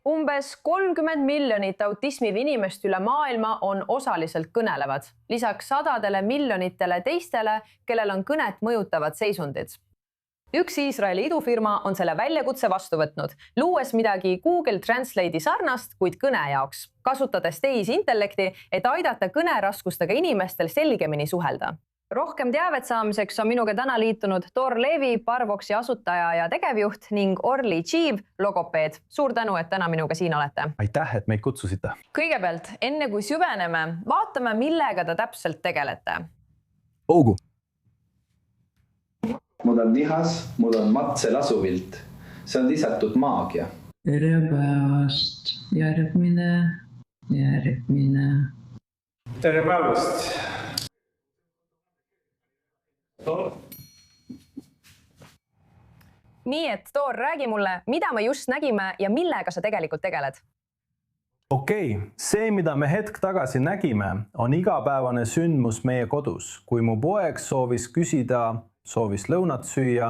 Umbes 30 miljonit autismiga inimest üle maailma on osaliselt kõnelevad, lisaks sadadele miljonitele teistele, kellel on kõnet mõjutavad seisundid. Üks Iisraeli idufirma on selle väljakutse vastu võtnud, luues midagi Google Translate'i sarnast, kuid kõne jaoks, kasutades tehisintellekti, et aidata kõneraskustega inimestel selgemini suhelda. Rohkem teavet saamiseks on minuga täna liitunud Tor Levi, Parvoxi asutaja ja tegevjuht ning Orly Tšiiv, logopeed. Suur tänu, et täna minuga siin olete. Aitäh, et meid kutsusite. Kõigepealt, enne kui süveneme, vaatame, millega te täpselt tegelete. Ougu. Mul on lihas, mul on matse lasuvilt. See on lisatud maagia. Tere päevast. Järgmine. Tere päevast. Nii et Tor, räägi mulle, mida me just nägime ja millega sa tegelikult tegeled? Okei, see, mida me hetk tagasi nägime, on igapäevane sündmus meie kodus, kui mu poeg soovis küsida, soovis lõunat süüa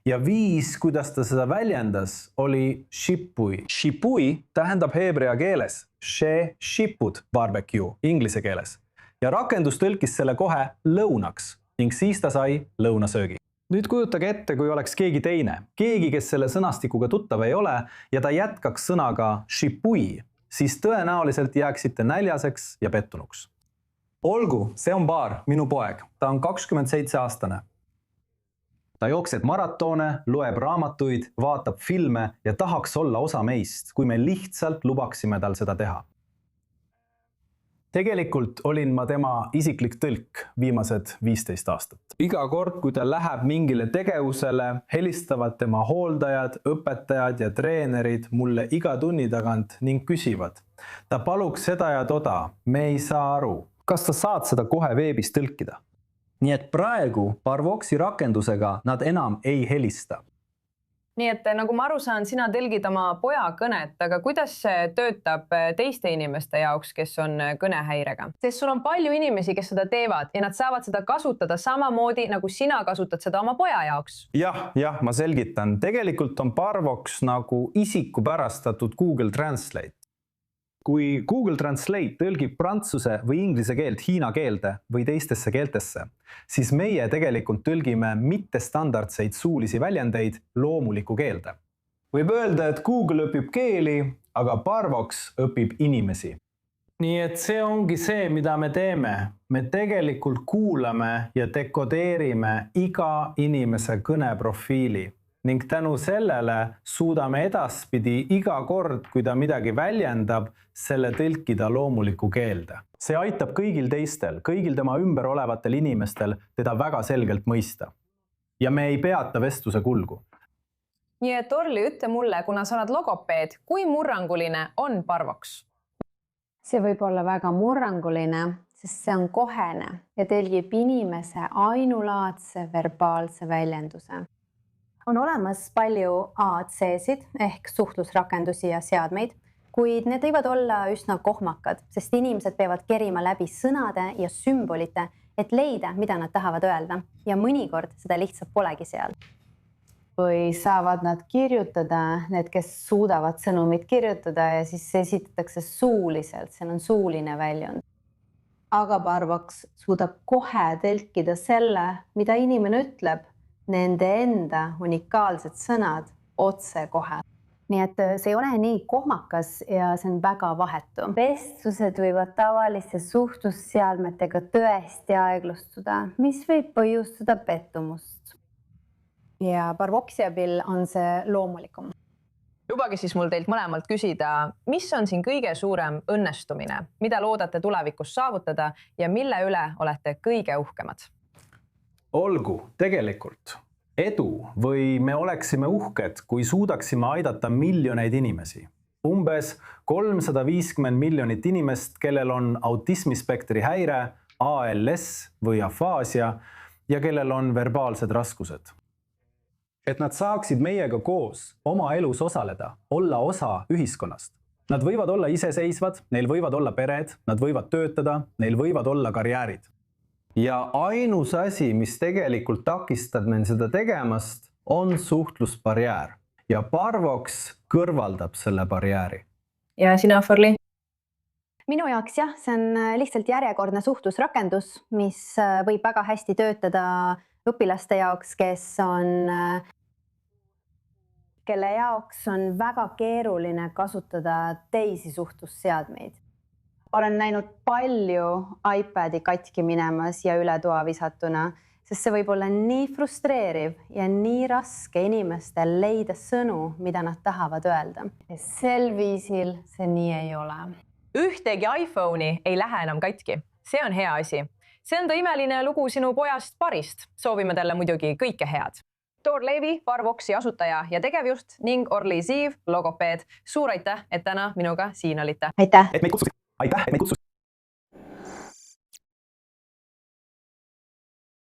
ja viis, kuidas ta seda väljendas, oli shipui. Shipui tähendab heebrea keeles shipud barbecue inglise keeles ja rakendus tõlkis selle kohe lõunaks ning siis ta sai lõunasöögi. Nüüd kujutage ette, kui oleks keegi teine, kes selle sõnastikuga tuttav ei ole ja ta jätkaks sõnaga shipui, siis tõenäoliselt jääksite näljaseks ja pettunuks. Olgu, see on Bar, minu poeg. Ta on 27-aastane. Ta jookseb maratone, loeb raamatuid, vaatab filme ja tahaks olla osa meist, kui me lihtsalt lubaksime tal seda teha. Tegelikult olin ma tema isiklik tõlk viimased 15 aastat. Iga kord, kui ta läheb mingile tegevusele, helistavad tema hooldajad, õpetajad ja treenerid mulle iga tunni tagant ning küsivad. Ta paluks seda ja toda, me ei saa aru. Kas sa saad seda kohe veebis tõlkida? Nii et praegu Parvoxi rakendusega nad enam ei helista. Nii et nagu ma aru saan, sina tõlgid oma poja kõnet, aga kuidas see töötab teiste inimeste jaoks, kes on kõnehäirega? Sest sul on palju inimesi, kes seda teevad ja nad saavad seda kasutada samamoodi, nagu sina kasutad seda oma poja jaoks. Jah, ma selgitan. Tegelikult on Parvox nagu isikupärastatud Google Translate. Kui Google Translate tõlgib prantsuse või inglise keelt hiina keelde või teistesse keeltesse, siis meie tegelikult tõlgime mittestandardseid suulisi väljendeid loomuliku keelde. Võib öelda, et Google õpib keeli, aga Parvox õpib inimesi. Nii et see ongi see, mida me teeme. Me tegelikult kuulame ja dekodeerime iga inimese kõneprofiili. Ning tänu sellele suudame edaspidi iga kord, kui ta midagi väljendab, selle tõlkida loomuliku keelde. See aitab kõigil teistel, kõigil tema ümber olevatel inimestel teda väga selgelt mõista. Ja me ei peata vestluse kulgu. Nii et Orly, ütle mulle, kuna sa oled logopeed, kui murranguline on Parvox? See võib olla väga murranguline, sest see on kohene ja tõlgib inimese ainulaadse verbaalse väljenduse. On olemas palju AAC-sid ehk suhtlusrakendusi ja seadmeid, kuid need võivad olla üsna kohmakad, sest inimesed peavad kerima läbi sõnade ja sümbolite, et leida, mida nad tahavad öelda. Ja mõnikord seda lihtsalt polegi seal. Või saavad nad kirjutada, need, kes suudavad sõnumit kirjutada ja siis see esitatakse suuliselt, see on suuline väljund. Aga Parvox suudab kohe tõlkida selle, mida inimene ütleb, nende enda unikaalsed sõnad otse kohe. Nii et see ei ole nii kohmakas ja see on väga vahetu. Vestlused võivad tavaliste suhtlusseadmetega tõesti aeglustuda, mis võib põhjustada pettumust. Ja Parvoxi abil on see loomulikum. Lubage siis mul teilt mõlemalt küsida, mis on siin kõige suurem õnnestumine, mida loodate tulevikus saavutada ja mille üle olete kõige uhkemad? Olgu, tegelikult. Edu või me oleksime uhked, kui suudaksime aidata miljoneid inimesi. Umbes 350 miljonit inimest, kellel on autismispektri häire, ALS või afaasia ja kellel on verbaalsed raskused. Et nad saaksid meiega koos oma elus osaleda, olla osa ühiskonnast. Nad võivad olla iseseisvad, neil võivad olla pered, nad võivad töötada, neil võivad olla karjäärid. Ja ainus asi, mis tegelikult takistab meil seda tegemast, on suhtlusbarjäär. Ja Parvox kõrvaldab selle barjääri. ja sina, Farli? minu jaoks jah, see on lihtsalt järjekordne suhtlusrakendus, mis võib väga hästi töötada õpilaste jaoks, kelle jaoks on väga keeruline kasutada teisi suhtlusseadmeid. Olen näinud palju iPadi katki minemas ja üle toa visatuna, sest see võib olla nii frustreeriv ja nii raske inimestel leida sõnu, mida nad tahavad öelda. Sel viisil see nii ei ole. Ühtegi iPhone'i ei lähe enam katki. See on hea asi. See on ta imeline lugu sinu pojast Barist. Soovime talle muidugi kõike head. Thor Leevi, Barvoxi asutaja ja tegevjuht ning Orli Ziiv, logopeed. Suur aitäh, et täna minuga siin olite. Aitäh! Aitäh, et meid kutsusite.